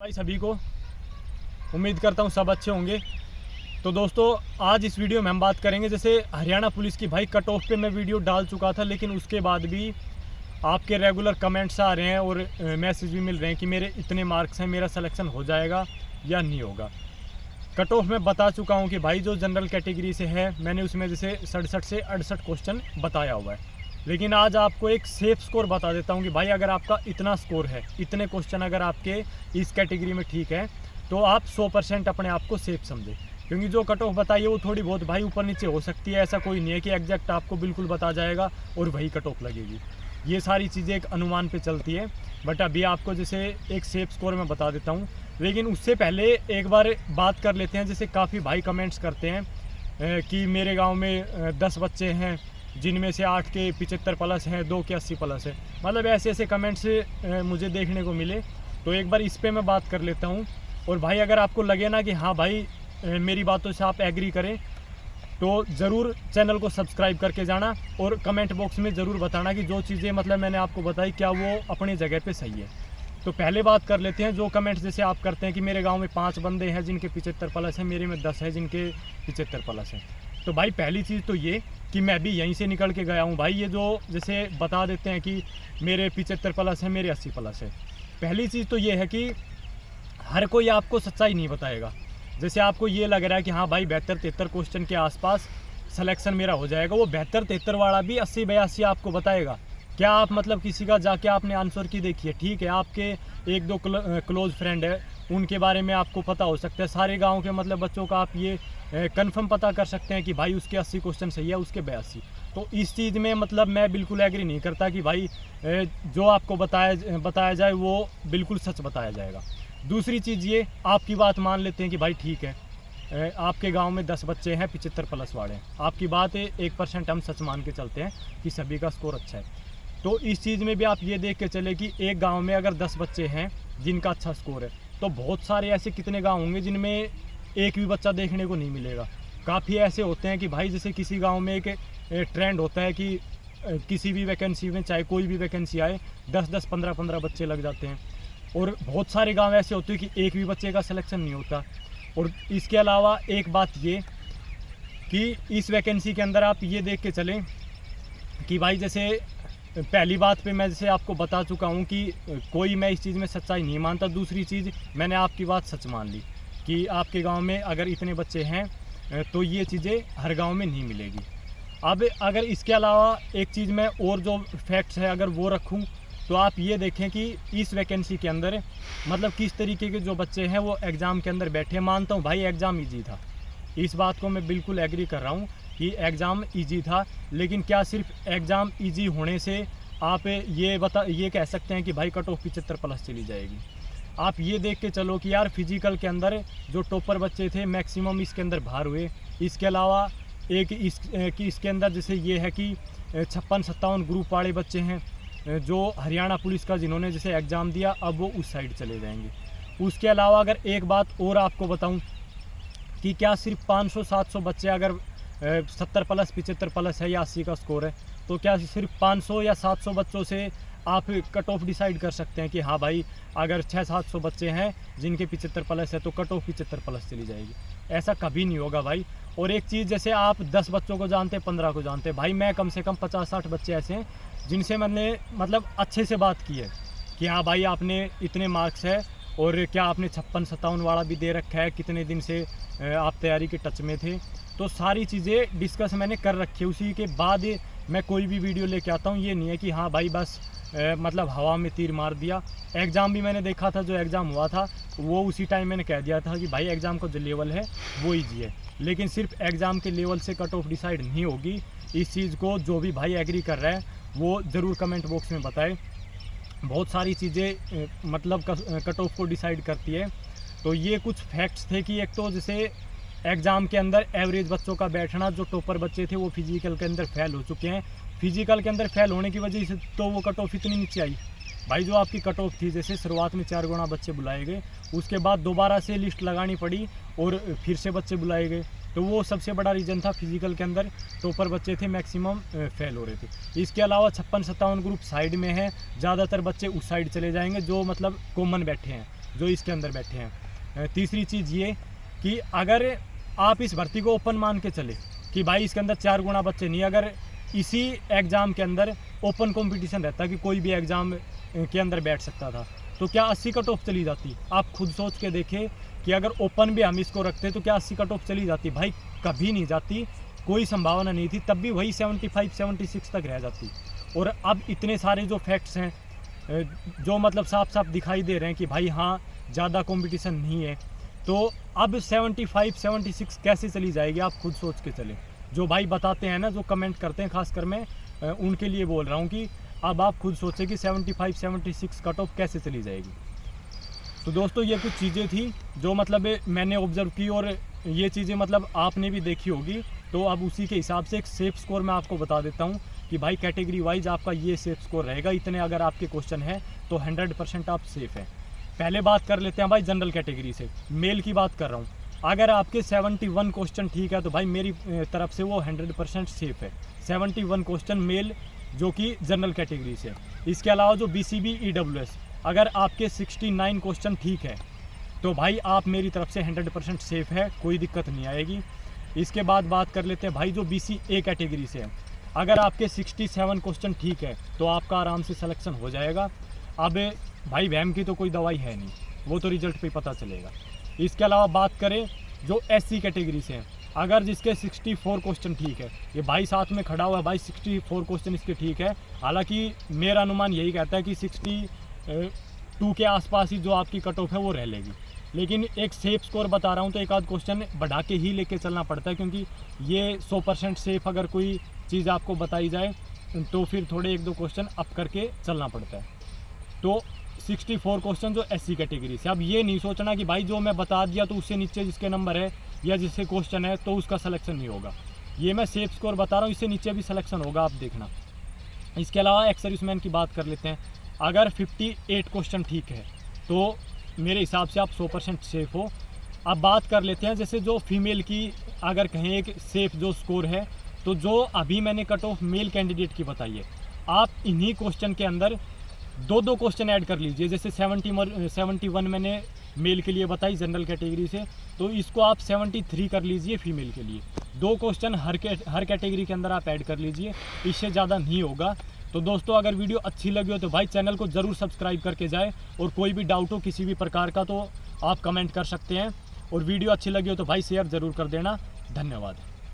भाई सभी को उम्मीद करता हूँ सब अच्छे होंगे। तो दोस्तों आज इस वीडियो में हम बात करेंगे, जैसे हरियाणा पुलिस की भाई कट ऑफ पे मैं वीडियो डाल चुका था, लेकिन उसके बाद भी आपके रेगुलर कमेंट्स आ रहे हैं और मैसेज भी मिल रहे हैं कि मेरे इतने मार्क्स हैं, मेरा सिलेक्शन हो जाएगा या नहीं होगा। कट ऑफ में बता चुका हूँ कि भाई जो जनरल कैटेगरी से है मैंने उसमें जैसे 67 से 68 क्वेश्चन बताया हुआ है, लेकिन आज आपको एक सेफ स्कोर बता देता हूँ कि भाई अगर आपका इतना स्कोर है, इतने क्वेश्चन अगर आपके इस कैटेगरी में ठीक है तो आप 100% अपने आप को सेफ समझे। क्योंकि जो कट ऑफ बताइए वो थोड़ी बहुत भाई ऊपर नीचे हो सकती है, ऐसा कोई नहीं है कि एग्जैक्ट आपको बिल्कुल बता जाएगा और वही कट ऑफ लगेगी। ये सारी चीज़ें एक अनुमान पे चलती है, बट अभी आपको जैसे एक सेफ स्कोर मैं बता देता हूँ। लेकिन उससे पहले एक बार बात कर लेते हैं, जैसे काफ़ी भाई कमेंट्स करते हैं कि मेरे गाँव में 10 बच्चे हैं जिनमें से 8 के 75 प्लस हैं, 2 के 80 प्लस है। मतलब ऐसे ऐसे कमेंट्स मुझे देखने को मिले, तो एक बार इस पे मैं बात कर लेता हूँ। और भाई अगर आपको लगे ना कि हाँ भाई मेरी बातों से आप एग्री करें तो ज़रूर चैनल को सब्सक्राइब करके जाना और कमेंट बॉक्स में ज़रूर बताना कि जो चीज़ें मतलब मैंने आपको बताई क्या वो अपनी जगह पे सही है। तो पहले बात कर लेते हैं जो कमेंट्स जैसे आप करते हैं कि मेरे गाँव में 5 बंदे हैं जिनके 75 प्लस हैं, मेरे में 10 है जिनके 75 प्लस हैं। तो भाई पहली चीज़ तो ये कि मैं भी यहीं से निकल के गया हूँ भाई। ये जो जैसे बता देते हैं कि मेरे 75 प्लस है, मेरे 80 प्लस है, पहली चीज़ तो ये है कि हर कोई आपको सच्चाई नहीं बताएगा। जैसे आपको ये लग रहा है कि हाँ भाई 72-73 क्वेश्चन के आसपास सिलेक्शन मेरा हो जाएगा, वो 72-73 वाला भी 80-82 आपको बताएगा। क्या आप मतलब किसी का जाके आपने आंसर की देखी है? ठीक है, आपके 1-2 क्लोज फ्रेंड है उनके बारे में आपको पता हो सकता है। सारे गांव के मतलब बच्चों का आप ये कंफर्म पता कर सकते हैं कि भाई उसके 80 क्वेश्चन सही है, उसके 82। तो इस चीज़ में मतलब मैं बिल्कुल एग्री नहीं करता कि भाई जो आपको बताया जाए वो बिल्कुल सच बताया जाएगा। दूसरी चीज़ ये, आपकी बात मान लेते हैं कि भाई ठीक है आपके गांव में 10 बच्चे हैं 75 प्लस वाले हैं, आपकी बात है 1% हम सच मान के चलते हैं कि सभी का स्कोर अच्छा है। तो इस चीज़ में भी आप ये देख के चले कि एक गांव में अगर 10 बच्चे हैं जिनका अच्छा स्कोर है, तो बहुत सारे ऐसे कितने गांव होंगे जिनमें एक भी बच्चा देखने को नहीं मिलेगा। काफ़ी ऐसे होते हैं कि भाई जैसे किसी गांव में एक ट्रेंड होता है कि किसी भी वैकेंसी में चाहे कोई भी वैकेंसी आए 10-10, 15-15 बच्चे लग जाते हैं। और बहुत सारे गांव ऐसे होते हैं कि एक भी बच्चे का सिलेक्शन नहीं होता। और इसके अलावा एक बात ये कि इस वैकेंसी के अंदर आप ये देख के चलें कि भाई जैसे पहली बात पे मैं जैसे आपको बता चुका हूँ कि कोई मैं इस चीज़ में सच्चाई नहीं मानता। दूसरी चीज़, मैंने आपकी बात सच मान ली कि आपके गांव में अगर इतने बच्चे हैं तो ये चीज़ें हर गांव में नहीं मिलेगी। अब अगर इसके अलावा एक चीज़ मैं और जो फैक्ट्स है अगर वो रखूँ तो आप ये देखें कि इस वैकेंसी के अंदर मतलब किस तरीके के जो बच्चे हैं वो एग्ज़ाम के अंदर बैठे। मानता हूँ भाई एग्ज़ाम ईजी था, इस बात को मैं बिल्कुल एग्री कर रहा हूँ कि एग्ज़ाम ईजी था, लेकिन क्या सिर्फ एग्ज़ाम ईजी होने से आप ये कह सकते हैं कि भाई कट ऑफ 75 प्लस चली जाएगी? आप ये देख के चलो कि यार फिजिकल के अंदर जो टॉपर बच्चे थे मैक्सिमम इसके अंदर बाहर हुए। इसके अलावा एक इसके अंदर जैसे ये है कि 56-57 ग्रुप वाले बच्चे हैं जो हरियाणा पुलिस का जिन्होंने जैसे एग्ज़ाम दिया, अब वो उस साइड चले जाएंगे। उसके अलावा अगर एक बात और आपको बताऊं कि क्या सिर्फ 500-700 बच्चे अगर 70 प्लस 75 प्लस है या 80 का स्कोर है, तो क्या सिर्फ 500 या 700 बच्चों से आप कट ऑफ डिसाइड कर सकते हैं कि हाँ भाई अगर 600-700 बच्चे हैं जिनके 75 प्लस है तो कट ऑफ 75 प्लस चली जाएगी? ऐसा कभी नहीं होगा भाई। और एक चीज़, जैसे आप 10 बच्चों को जानते हैं, 15 को जानते हैं, भाई मैं कम से कम 50-60 बच्चे ऐसे हैं जिनसे मैंने मतलब अच्छे से बात की है कि हाँ भाई आपने इतने मार्क्स है और क्या आपने 56-57 वाला भी दे रखा है, कितने दिन से आप तैयारी के टच में थे। तो सारी चीज़ें डिस्कस मैंने कर रखी है, उसी के बाद मैं कोई भी वीडियो लेके आता हूँ। ये नहीं है कि हाँ भाई बस मतलब हवा में तीर मार दिया। एग्ज़ाम भी मैंने देखा था, जो एग्ज़ाम हुआ था वो उसी टाइम मैंने कह दिया था कि भाई एग्ज़ाम का जो लेवल है वो ईजी है, लेकिन सिर्फ एग्ज़ाम के लेवल से कट ऑफ डिसाइड नहीं होगी। इस चीज़ को जो भी भाई एग्री कर रहा है वो ज़रूर कमेंट बॉक्स में बताए। बहुत सारी चीज़ें मतलब कट ऑफ को डिसाइड करती है। तो ये कुछ फैक्ट्स थे कि एक तो जैसे एग्ज़ाम के अंदर एवरेज बच्चों का बैठना, जो टॉपर बच्चे थे वो फिजिकल के अंदर फेल हो चुके हैं। फिजिकल के अंदर फेल होने की वजह से तो वो कट ऑफ इतनी नीचे आई। भाई जो आपकी कट ऑफ थी, जैसे शुरुआत में 4 गुना बच्चे बुलाए गए, उसके बाद दोबारा से लिस्ट लगानी पड़ी और फिर से बच्चे बुलाए गए, तो वो सबसे बड़ा रीज़न था। फिजिकल के अंदर टॉपर बच्चे थे मैक्सिमम फेल हो रहे थे। इसके अलावा 56-57 ग्रुप साइड में है, ज़्यादातर बच्चे उस साइड चले जाएंगे जो मतलब कॉमन बैठे हैं, जो इसके अंदर बैठे हैं। तीसरी चीज़ ये कि अगर आप इस भर्ती को ओपन मान के चले कि भाई इसके अंदर 4 गुना बच्चे नहीं, अगर इसी एग्ज़ाम के अंदर ओपन कंपटीशन रहता कि कोई भी एग्ज़ाम के अंदर बैठ सकता था, तो क्या 80 कट ऑफ चली जाती? आप खुद सोच के देखें कि अगर ओपन भी हम इसको रखते तो क्या 80 कट ऑफ चली जाती? भाई कभी नहीं जाती, कोई संभावना नहीं थी, तब भी वही 75-76 तक रह जाती। और अब इतने सारे जो फैक्ट्स हैं जो मतलब साफ साफ दिखाई दे रहे हैं कि भाई हाँ ज़्यादा कंपटीशन नहीं है, तो अब 75-76 कैसे चली जाएगी? आप खुद सोच के चले। जो भाई बताते हैं ना, जो कमेंट करते हैं, खासकर मैं उनके लिए बोल रहा हूँ कि अब आप खुद सोचें कि 75-76 कट ऑफ कैसे चली जाएगी। तो दोस्तों ये कुछ चीज़ें थी जो मतलब मैंने ऑब्ज़र्व की और ये चीज़ें मतलब आपने भी देखी होगी। तो अब उसी के हिसाब से एक सेफ स्कोर मैं आपको बता देता हूँ कि भाई कैटेगरी वाइज आपका ये सेफ स्कोर रहेगा। इतने अगर आपके क्वेश्चन है तो 100% आप सेफ हैं। पहले बात कर लेते हैं भाई जनरल कैटेगरी से, मेल की बात कर रहा हूँ। अगर आपके 71 क्वेश्चन ठीक है तो भाई मेरी तरफ से वो 100% सेफ है। 71 क्वेश्चन मेल जो कि जनरल कैटेगरी से। इसके अलावा जो BCB EWS अगर आपके 69 क्वेश्चन ठीक है तो भाई आप मेरी तरफ से 100% सेफ है, कोई दिक्कत नहीं आएगी। इसके बाद बात कर लेते हैं भाई जो BCA कैटेगरी से है। अगर आपके 67 क्वेश्चन ठीक है तो आपका आराम से सिलेक्शन हो जाएगा। अब भाई वहम की तो कोई दवाई है नहीं, वो तो रिजल्ट पे पता चलेगा। इसके अलावा बात करें जो SC कैटेगरी से हैं, अगर जिसके 64 क्वेश्चन ठीक है, ये भाई साथ में खड़ा हुआ है भाई 64 क्वेश्चन इसके ठीक है। हालांकि मेरा अनुमान यही कहता है कि 62 के आसपास ही जो आपकी कट ऑफ है वो रह लेगी, लेकिन एक सेफ स्कोर बता रहा हूँ तो एक आध क्वेश्चन बढ़ा के ही लेके चलना पड़ता है, क्योंकि ये 100% सेफ अगर कोई चीज़ आपको बताई जाए तो फिर थोड़े 1-2 क्वेश्चन अप करके चलना पड़ता है। तो 64 क्वेश्चन जो SC कैटेगरी से। अब ये नहीं सोचना कि भाई जो मैं बता दिया तो उससे नीचे जिसके नंबर है या जिससे क्वेश्चन है तो उसका सिलेक्शन नहीं होगा। ये मैं सेफ स्कोर बता रहा हूँ, इससे नीचे भी सिलेक्शन होगा, आप देखना। इसके अलावा एक्स सर्विसमैन की बात कर लेते हैं। अगर 58 क्वेश्चन ठीक है तो मेरे हिसाब से आप 100% सेफ हो। अब बात कर लेते हैं जैसे जो फीमेल की अगर कहें एक सेफ जो स्कोर है, तो जो अभी मैंने कट ऑफ मेल कैंडिडेट की बताई है, आप इन्हीं क्वेश्चन के अंदर 2-2 क्वेश्चन ऐड कर लीजिए। जैसे 71 मैंने मेल के लिए बताई जनरल कैटेगरी से, तो इसको आप 73 कर लीजिए फीमेल के लिए। 2 क्वेश्चन हर कैटेगरी के अंदर आप ऐड कर लीजिए, इससे ज़्यादा नहीं होगा। तो दोस्तों अगर वीडियो अच्छी लगी हो तो भाई चैनल को ज़रूर सब्सक्राइब करके जाए, और कोई भी डाउट हो किसी भी प्रकार का तो आप कमेंट कर सकते हैं, और वीडियो अच्छी लगी हो तो भाई शेयर ज़रूर कर देना। धन्यवाद।